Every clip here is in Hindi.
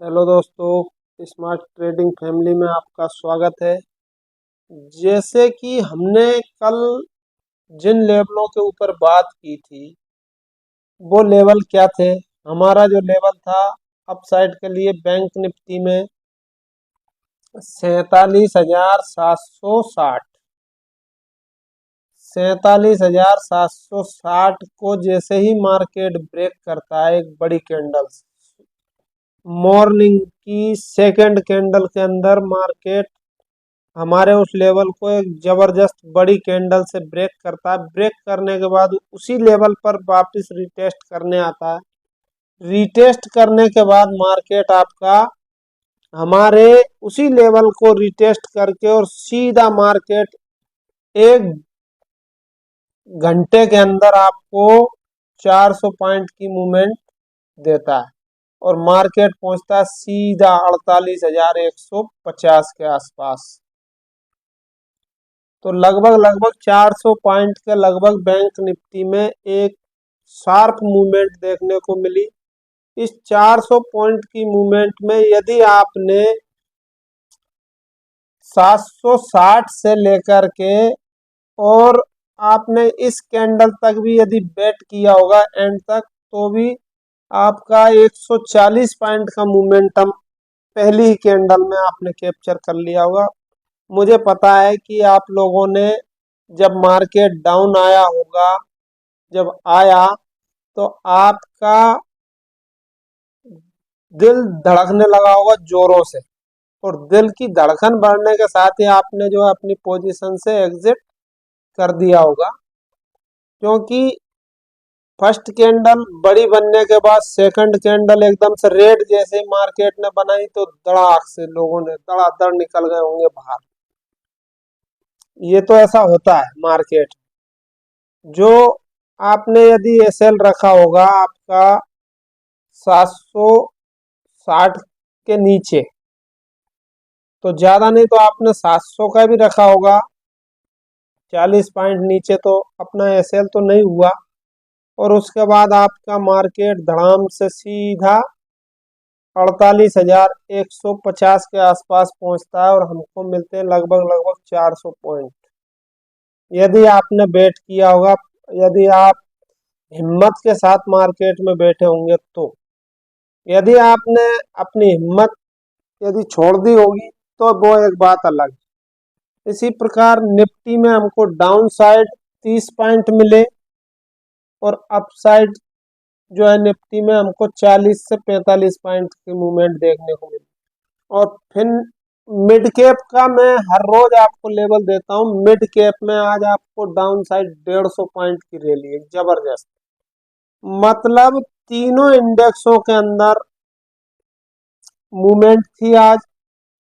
हेलो दोस्तों, स्मार्ट ट्रेडिंग फैमिली में आपका स्वागत है। जैसे कि हमने कल जिन लेवलों के ऊपर बात की थी वो लेवल क्या थे। हमारा जो लेवल था अपसाइड के लिए बैंक निफ्टी में 47,760। 47,760 को जैसे ही मार्केट ब्रेक करता है एक बड़ी कैंडल, मॉर्निंग की सेकंड कैंडल के अंदर मार्केट हमारे उस लेवल को एक जबरदस्त बड़ी कैंडल से ब्रेक करता है। ब्रेक करने के बाद उसी लेवल पर वापस रिटेस्ट करने आता है। रिटेस्ट करने के बाद मार्केट आपका हमारे उसी लेवल को रिटेस्ट करके और सीधा मार्केट एक घंटे के अंदर आपको 400 पॉइंट की मूवमेंट देता है और मार्केट पहुंचता है सीधा 48,150 के आसपास। तो लगभग लगभग 400 पॉइंट के लगभग बैंक निफ्टी में एक शार्प मूवमेंट देखने को मिली। इस 400 पॉइंट की मूवमेंट में यदि आपने 760 से लेकर के और आपने इस कैंडल तक भी यदि बेट किया होगा एंड तक, तो भी आपका 140 पॉइंट का मोमेंटम पहली ही कैंडल में आपने कैप्चर कर लिया होगा। मुझे पता है कि आप लोगों ने जब मार्केट डाउन आया होगा, जब आया तो आपका दिल धड़कने लगा होगा जोरों से और दिल की धड़कन बढ़ने के साथ ही आपने जो है अपनी पोजीशन से एग्जिट कर दिया होगा। क्योंकि फर्स्ट कैंडल बड़ी बनने के बाद सेकंड कैंडल एकदम से रेड जैसे मार्केट ने बनाई तो धड़ाक से लोगों ने धड़ाधड़ निकल गए होंगे बाहर। ये तो ऐसा होता है मार्केट। जो आपने यदि एसएल रखा होगा आपका 760 के नीचे, तो ज्यादा नहीं तो आपने 700 का भी रखा होगा 40 पॉइंट नीचे, तो अपना एसएल तो नहीं हुआ। और उसके बाद आपका मार्केट धड़ाम से सीधा 48,150 के आसपास पहुंचता है और हमको मिलते हैं लगभग लगभग 400 पॉइंट। यदि आपने बेट किया होगा, यदि आप हिम्मत के साथ मार्केट में बैठे होंगे तो। यदि आपने अपनी हिम्मत यदि छोड़ दी होगी तो वो एक बात अलग। इसी प्रकार निफ्टी में हमको डाउन साइड 30 पॉइंट मिले और अप साइड जो है निफ्टी में हमको 40 से 45 पॉइंट की मूवमेंट देखने को मिली। और फिर मिड कैप का मैं हर रोज आपको लेवल देता हूँ। मिड कैप में आज आपको डाउन साइड 150 पॉइंट की रैली है जबरदस्त। मतलब तीनों इंडेक्सों के अंदर मूवमेंट थी आज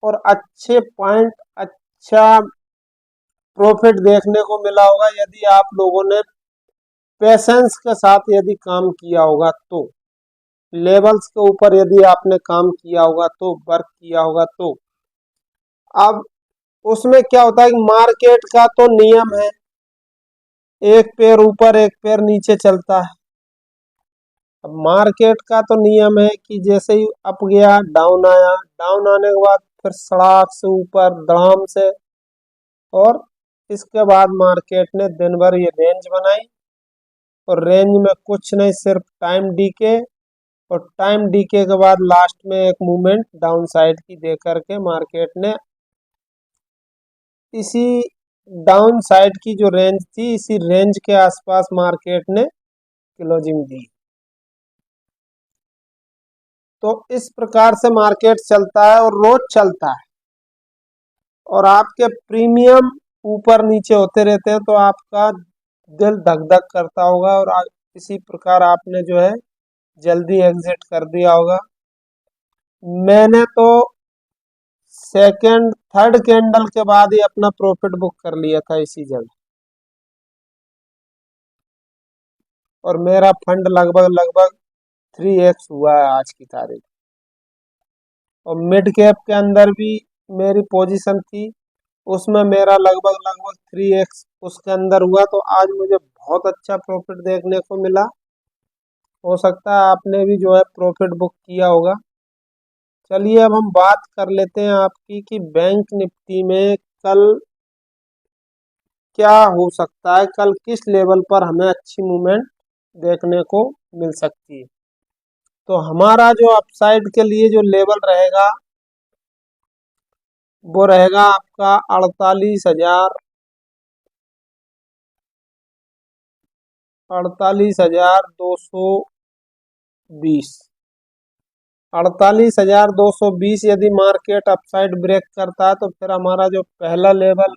और अच्छे पॉइंट, अच्छा प्रॉफिट देखने को मिला होगा यदि आप लोगों ने पेशेंस के साथ यदि काम किया होगा तो। लेवल्स के ऊपर यदि आपने काम किया होगा तो, वर्क किया होगा तो। अब उसमें क्या होता है कि मार्केट का तो नियम है, एक पैर ऊपर एक पैर नीचे चलता है। अब मार्केट का तो नियम है कि जैसे ही अप गया डाउन आया, डाउन आने के बाद फिर सड़ाक से ऊपर धड़ाम से, और इसके बाद मार्केट ने दिन भर ये रेंज बनाई और रेंज में कुछ नहीं, सिर्फ टाइम डीके, और टाइम डीके के बाद लास्ट में एक मूवमेंट डाउन साइड की दे करके मार्केट ने इसी डाउन साइड की जो रेंज थी इसी रेंज के आसपास मार्केट ने क्लोजिंग दी। तो इस प्रकार से मार्केट चलता है और रोज चलता है और आपके प्रीमियम ऊपर नीचे होते रहते हैं, तो आपका दिल धक धक करता होगा और इसी प्रकार आपने जो है जल्दी एग्जिट कर दिया होगा। मैंने तो सेकंड थर्ड कैंडल के बाद ही अपना प्रॉफिट बुक कर लिया था इसी जगह, और मेरा फंड लगभग लगभग 3x हुआ है आज की तारीख। और मिड कैप के अंदर भी मेरी पोजीशन थी, उसमें मेरा लगभग लगभग 3x उसके अंदर हुआ, तो आज मुझे बहुत अच्छा प्रॉफिट देखने को मिला। हो सकता है आपने भी जो है प्रॉफिट बुक किया होगा। चलिए अब हम बात कर लेते हैं आपकी कि बैंक निफ्टी में कल क्या हो सकता है, कल किस लेवल पर हमें अच्छी मूवमेंट देखने को मिल सकती है। तो हमारा जो अपसाइड के लिए जो लेवल रहेगा वो रहेगा आपका 48,220। 48,220 यदि मार्केट अपसाइड ब्रेक करता है तो फिर हमारा जो पहला लेवल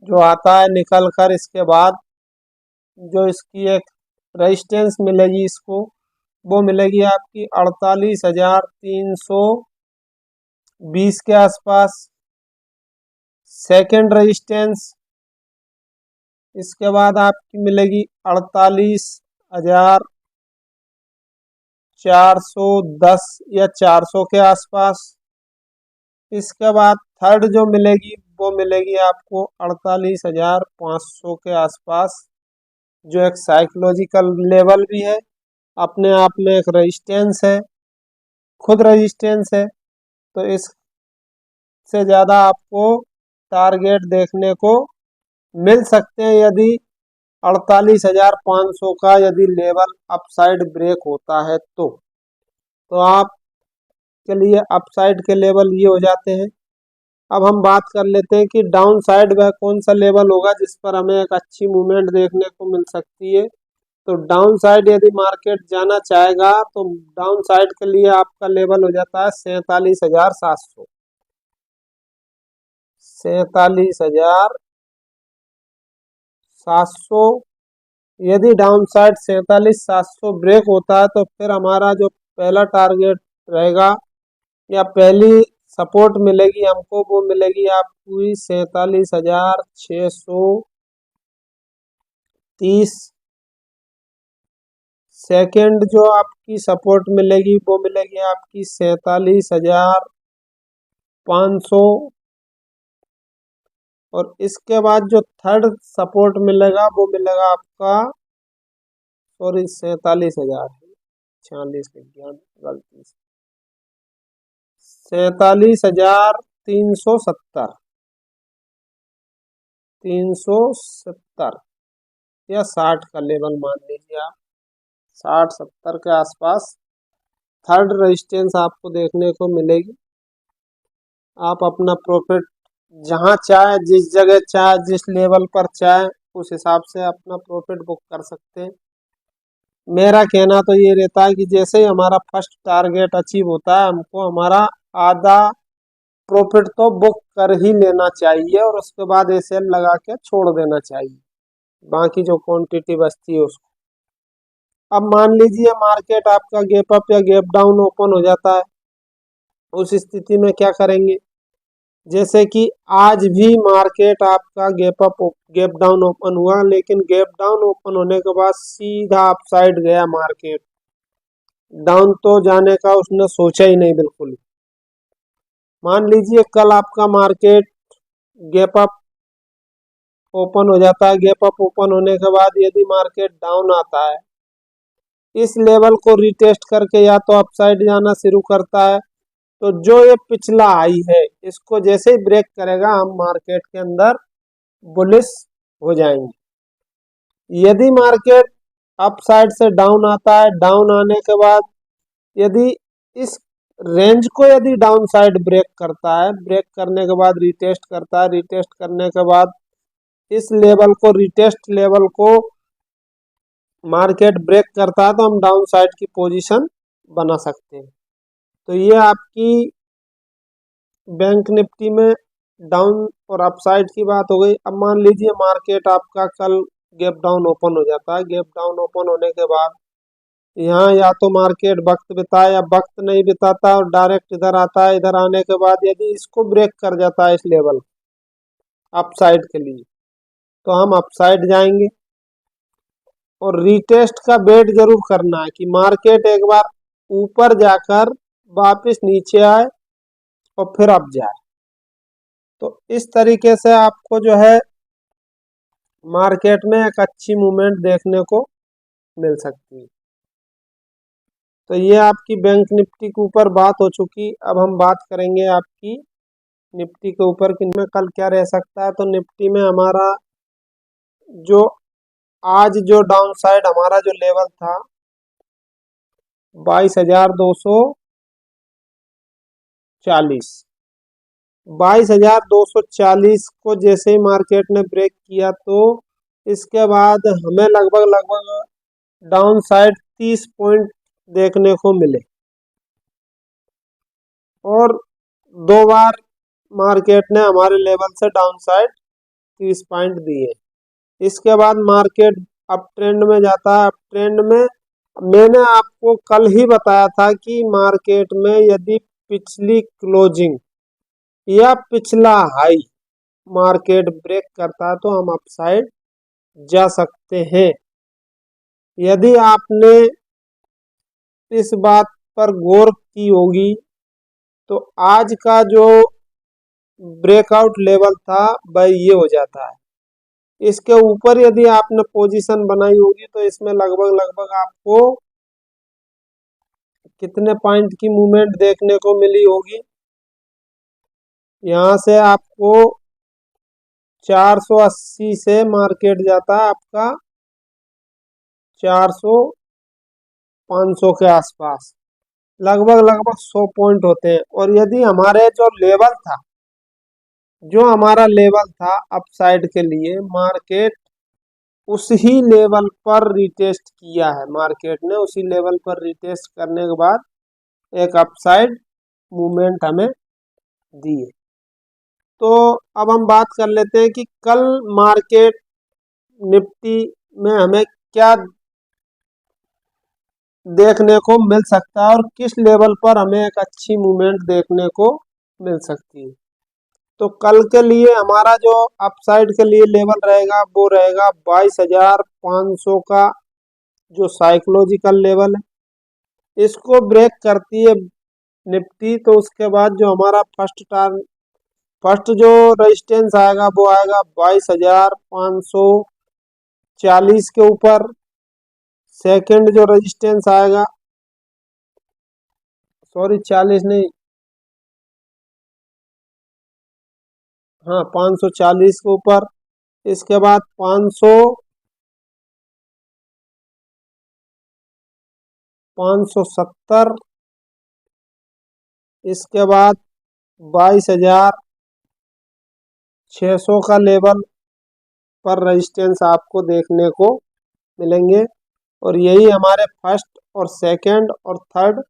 जो आता है निकल कर, इसके बाद जो इसकी एक रेजिस्टेंस मिलेगी इसको, वो मिलेगी आपकी 48,320 के आसपास सेकंड रेजिस्टेंस। इसके बाद आपकी मिलेगी 48,410 या 400 के आसपास। इसके बाद थर्ड जो मिलेगी वो मिलेगी आपको 48,500 के आसपास, जो एक साइकोलॉजिकल लेवल भी है, अपने आप में एक रेजिस्टेंस है, खुद रेजिस्टेंस है। तो इससे ज़्यादा आपको टारगेट देखने को मिल सकते हैं यदि 48,500 का यदि लेवल अपसाइड ब्रेक होता है तो आप के लिए अपसाइड के लेवल ये हो जाते हैं। अब हम बात कर लेते हैं कि डाउन साइड वह कौन सा लेवल होगा जिस पर हमें एक अच्छी मूवमेंट देखने को मिल सकती है। तो डाउन साइड यदि मार्केट जाना चाहेगा तो डाउन साइड के लिए आपका लेवल हो जाता है 47,700। 47,700 यदि डाउन साइड 47,700 ब्रेक होता है तो फिर हमारा जो पहला टारगेट रहेगा या पहली सपोर्ट मिलेगी हमको, वो मिलेगी आपकी 47,630। सेकंड जो आपकी सपोर्ट मिलेगी वो मिलेगी आपकी 47,500। और इसके बाद जो थर्ड सपोर्ट मिलेगा वो मिलेगा आपका, सॉरी 47,000, 46 लिख दिया गलती से, 47,370। 370 या 60 का लेवल मान लीजिए आप, 60-70 के आसपास थर्ड रेजिस्टेंस आपको देखने को मिलेगी। आप अपना प्रॉफिट जहां चाहे, जिस जगह चाहे, जिस लेवल पर चाहे, उस हिसाब से अपना प्रॉफिट बुक कर सकते हैं। मेरा कहना तो ये रहता है कि जैसे ही हमारा फर्स्ट टारगेट अचीव होता है हमको हमारा आधा प्रॉफिट तो बुक कर ही लेना चाहिए और उसके बाद एसएल लगा के छोड़ देना चाहिए, बाकी जो क्वांटिटी बचती है उसको। अब मान लीजिए मार्केट आपका गैप अप या गैप डाउन ओपन हो जाता है, उस स्थिति में क्या करेंगे। जैसे कि आज भी मार्केट आपका gap up gap down open हुआ, लेकिन गैप डाउन ओपन होने के बाद सीधा अपसाइड गया मार्केट, डाउन तो जाने का उसने सोचा ही नहीं बिल्कुल। मान लीजिए कल आपका मार्केट गैप अप ओपन हो जाता है, गैप अप ओपन होने के बाद यदि मार्केट डाउन आता है, इस लेवल को रिटेस्ट करके या तो अपसाइड जाना शुरू करता है, तो जो ये पिछला हाई है इसको जैसे ही ब्रेक करेगा हम मार्केट के अंदर बुलिश हो जाएंगे। यदि मार्केट अप साइड से डाउन आता है, डाउन आने के बाद यदि इस रेंज को यदि डाउन साइड ब्रेक करता है, ब्रेक करने के बाद रिटेस्ट करता है, रिटेस्ट करने के बाद इस लेवल को, रिटेस्ट लेवल को मार्केट ब्रेक करता है तो हम डाउन साइड की पोजीशन बना सकते हैं। तो ये आपकी बैंक निफ्टी में डाउन और अपसाइड की बात हो गई। अब मान लीजिए मार्केट आपका कल गैप डाउन ओपन हो जाता है, गैप डाउन ओपन होने के बाद यहाँ या तो मार्केट वक्त बिताए या वक्त नहीं बिताता और डायरेक्ट इधर आता है, इधर आने के बाद यदि इसको ब्रेक कर जाता है इस लेवल अपसाइड के लिए, तो हम अपसाइड जाएंगे। और रिटेस्ट का वेट जरूर करना है कि मार्केट एक बार ऊपर जाकर वापस नीचे आए और फिर अप जाए। तो इस तरीके से आपको जो है मार्केट में एक अच्छी मूवमेंट देखने को मिल सकती है। तो ये आपकी बैंक निफ्टी के ऊपर बात हो चुकी। अब हम बात करेंगे आपकी निफ्टी के ऊपर कि में कल क्या रह सकता है। तो निफ्टी में हमारा जो आज जो डाउन साइड हमारा जो लेवल था 22,240, 22,240 को जैसे ही मार्केट ने ब्रेक किया तो इसके बाद हमें लगभग लगभग डाउन साइड 30 पॉइंट देखने को मिले और दो बार मार्केट ने हमारे लेवल से डाउन साइड 30 पॉइंट दिए। इसके बाद मार्केट अप ट्रेंड में जाता है। अप ट्रेंड में मैंने आपको कल ही बताया था कि मार्केट में यदि पिछली क्लोजिंग या पिछला हाई मार्केट ब्रेक करता है तो हम अपसाइड जा सकते हैं। यदि आपने इस बात पर गौर की होगी तो आज का जो ब्रेकआउट लेवल था वह ये हो जाता है। इसके ऊपर यदि आपने पोजीशन बनाई होगी तो इसमें लगभग लगभग आपको कितने पॉइंट की मूवमेंट देखने को मिली होगी। यहाँ से आपको 480 से मार्केट जाता है आपका 400 500 के आसपास, लगभग लगभग 100 पॉइंट होते हैं। और यदि हमारे जो हमारा लेवल था अपसाइड के लिए, मार्केट उसी लेवल पर रिटेस्ट किया है। मार्केट ने उसी लेवल पर रिटेस्ट करने के बाद एक अपसाइड मूवमेंट हमें दी है। तो अब हम बात कर लेते हैं कि कल मार्केट निफ्टी में हमें क्या देखने को मिल सकता है और किस लेवल पर हमें एक अच्छी मूवमेंट देखने को मिल सकती है। तो कल के लिए हमारा जो अपसाइड के लिए लेवल रहेगा वो रहेगा 22,500 का जो साइकोलॉजिकल लेवल है। इसको ब्रेक करती है निफ्टी तो उसके बाद जो हमारा फर्स्ट जो रेजिस्टेंस आएगा वो आएगा 22,540 के ऊपर। सेकंड जो रेजिस्टेंस आएगा, सॉरी 40 नहीं, हाँ 540 के ऊपर। इसके बाद 570, इसके बाद 22,600 का लेवल पर रेजिस्टेंस आपको देखने को मिलेंगे। और यही हमारे फर्स्ट और सेकंड और थर्ड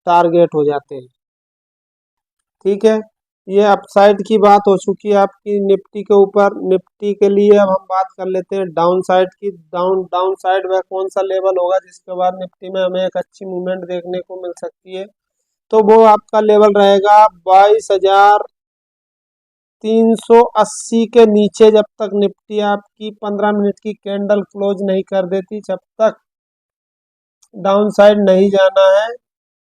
टारगेट हो जाते हैं। ठीक है, ये अपसाइड की बात हो चुकी है आपकी निफ्टी के ऊपर। निफ्टी के लिए अब हम बात कर लेते हैं डाउन साइड की। डाउन साइड में कौन सा लेवल होगा जिसके बाद निफ्टी में हमें एक अच्छी मूवमेंट देखने को मिल सकती है। तो वो आपका लेवल रहेगा 22,380 के नीचे। जब तक निफ्टी आपकी 15 मिनट की कैंडल क्लोज नहीं कर देती जब तक डाउन साइड नहीं जाना है।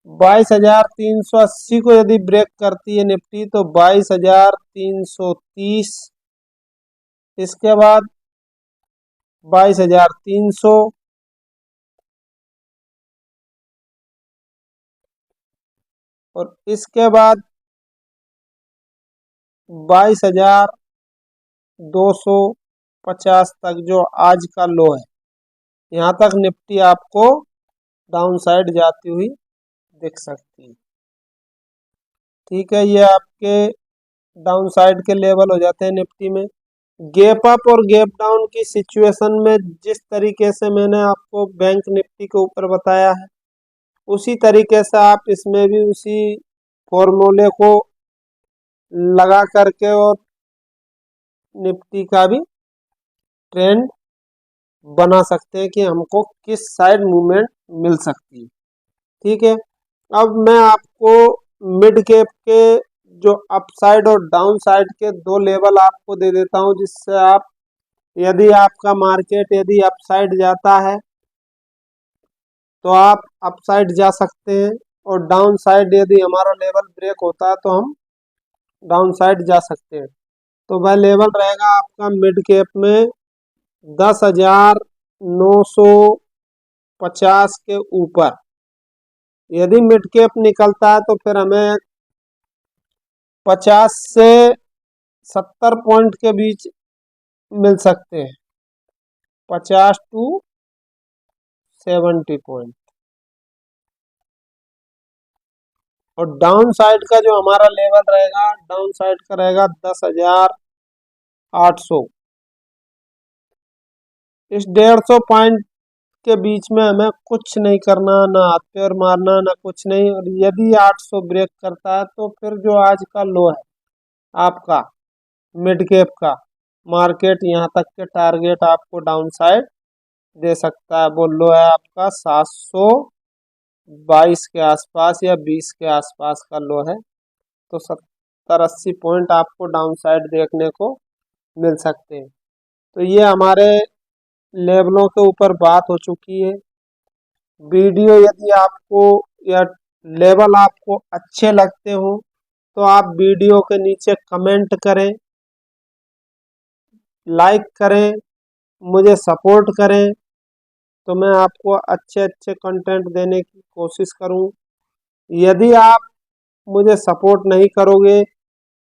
22,380 को यदि ब्रेक करती है निफ्टी तो 22,330, इसके बाद 22,300, और इसके बाद 22,250 तक जो आज का लो है, यहाँ तक निफ्टी आपको डाउन साइड जाती हुई दिख सकती है। ठीक है, ये आपके डाउन साइड के लेवल हो जाते हैं निफ्टी में। गैप अप और गैप डाउन की सिचुएशन में जिस तरीके से मैंने आपको बैंक निफ्टी के ऊपर बताया है उसी तरीके से आप इसमें भी उसी फॉर्मूले को लगा करके और निफ्टी का भी ट्रेंड बना सकते हैं कि हमको किस साइड मूवमेंट मिल सकती है। ठीक है, अब मैं आपको मिड कैप के जो अपसाइड और डाउन साइड के दो लेवल आपको दे देता हूं, जिससे आप यदि आपका मार्केट यदि अपसाइड जाता है तो आप अपसाइड जा सकते हैं, और डाउन साइड यदि हमारा लेवल ब्रेक होता है तो हम डाउन साइड जा सकते हैं। तो वह लेवल रहेगा आपका मिड कैप में 10,950 के ऊपर। यदि मिड कैप निकलता है तो फिर हमें 50 से 70 पॉइंट के बीच मिल सकते हैं, 50 टू 70 पॉइंट। और डाउन साइड का जो हमारा लेवल रहेगा, डाउन साइड का रहेगा 10,800। इस 150 पॉइंट के बीच में हमें कुछ नहीं करना, ना हाथ पैर मारना, ना कुछ नहीं। और यदि 800 ब्रेक करता है तो फिर जो आज का लो है आपका मिड कैप का, मार्केट यहाँ तक के टारगेट आपको डाउन साइड दे सकता है। वो लो है आपका 722 के आसपास या 20 के आसपास का लो है। तो 70-80 पॉइंट आपको डाउन साइड देखने को मिल सकते हैं। तो ये हमारे लेवलों के ऊपर बात हो चुकी है। वीडियो यदि आपको या लेवल आपको अच्छे लगते हो तो आप वीडियो के नीचे कमेंट करें, लाइक करें, मुझे सपोर्ट करें, तो मैं आपको अच्छे अच्छे कंटेंट देने की कोशिश करूं। यदि आप मुझे सपोर्ट नहीं करोगे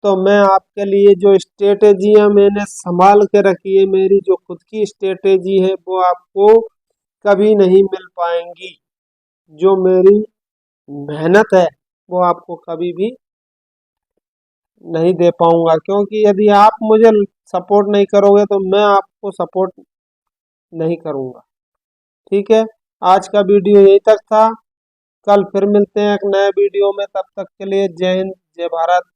तो मैं आपके लिए जो स्ट्रेटेजियाँ मैंने संभाल के रखी है, मेरी जो खुद की स्ट्रेटेजी है, वो आपको कभी नहीं मिल पाएंगी। जो मेरी मेहनत है वो आपको कभी भी नहीं दे पाऊंगा, क्योंकि यदि आप मुझे सपोर्ट नहीं करोगे तो मैं आपको सपोर्ट नहीं करूंगा। ठीक है, आज का वीडियो यही तक था। कल फिर मिलते हैं एक नए वीडियो में, तब तक के लिए जय हिंद, जय भारत।